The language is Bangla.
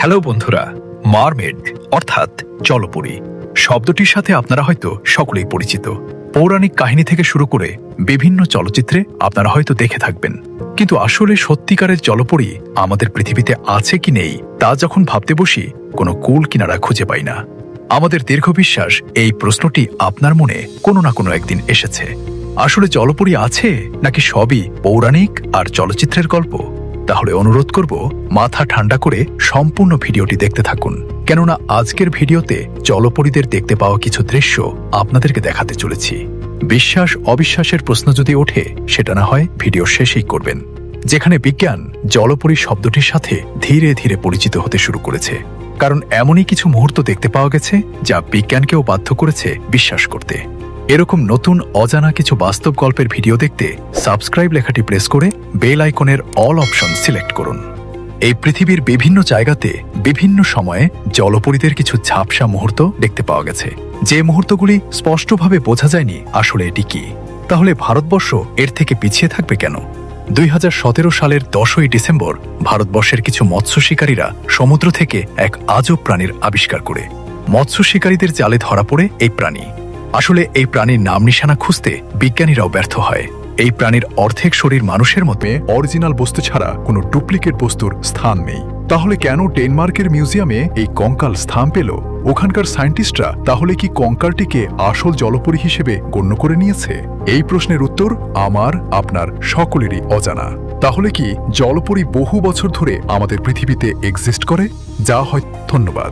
হ্যালো বন্ধুরা, মারমেড অর্থাৎ জলপরী শব্দটির সাথে আপনারা হয়তো সকলেই পরিচিত। পৌরাণিক কাহিনী থেকে শুরু করে বিভিন্ন চলচ্চিত্রে আপনারা হয়তো দেখে থাকবেন। কিন্তু আসলে সত্যিকারের জলপরী আমাদের পৃথিবীতে আছে কি নেই তা যখন ভাবতে বসি, কোনো কুল কিনারা খুঁজে পাই না। আমাদের দীর্ঘ বিশ্বাস এই প্রশ্নটি আপনার মনে কোনো না কোনো একদিন এসেছে। আসলে জলপরী আছে নাকি সবই পৌরাণিক আর চলচ্চিত্রের গল্প? তাহলে অনুরোধ করব, মাথা ঠান্ডা করে সম্পূর্ণ ভিডিওটি দেখতে থাকুন, কেননা আজকের ভিডিওতে জলপরীদের দেখতে পাওয়া কিছু দৃশ্য আপনাদেরকে দেখাতে চলেছি। বিশ্বাস অবিশ্বাসের প্রশ্ন যদি ওঠে, সেটা না হয় ভিডিও শেষেই করবেন, যেখানে বিজ্ঞান জলপরী শব্দটির সাথে ধীরে ধীরে পরিচিত হতে শুরু করেছে। কারণ এমনই কিছু মুহূর্ত দেখতে পাওয়া গেছে যা বিজ্ঞানকেও বাধ্য করেছে বিশ্বাস করতে। এরকম নতুন অজানা কিছু বাস্তব গল্পের ভিডিও দেখতে সাবস্ক্রাইব লেখাটি প্রেস করে বেল আইকনের অল অপশন সিলেক্ট করুন। এই পৃথিবীর বিভিন্ন জায়গাতে বিভিন্ন সময়ে জলপরীদের কিছু ঝাপসা মুহূর্ত দেখতে পাওয়া গেছে, যে মুহূর্তগুলি স্পষ্টভাবে বোঝা যায়নি আসলে এটি কি। তাহলে ভারতবর্ষ এর থেকে পিছিয়ে থাকবে কেন? 2017 সালের 10ই ডিসেম্বর ভারতবর্ষের কিছু মৎস্য শিকারীরা সমুদ্র থেকে এক আজব প্রাণীর আবিষ্কার করে। মৎস্য শিকারীদের জালে ধরা পড়ে এই প্রাণী। আসলে এই প্রাণীর নাম নিশানা খুঁজতে বিজ্ঞানীরাও ব্যর্থ হয়। এই প্রাণীর অর্ধেক শরীর মানুষের মতে অরিজিনাল বস্তু ছাড়া কোনো ডুপ্লিকেট বস্তুর স্থান নেই। তাহলে কেন ডেনমার্কের মিউজিয়ামে এই কঙ্কাল স্থান পেল? ওখানকার সায়েন্টিস্টরা তাহলে কি কঙ্কালটিকে আসল জলপরী হিসেবে গণ্য করে নিয়েছে? এই প্রশ্নের উত্তর আমার, আপনার সকলেরই অজানা। তাহলে কি জলপরী বহু বছর ধরে আমাদের পৃথিবীতে এক্সিস্ট করে? যা হয়। ধন্যবাদ।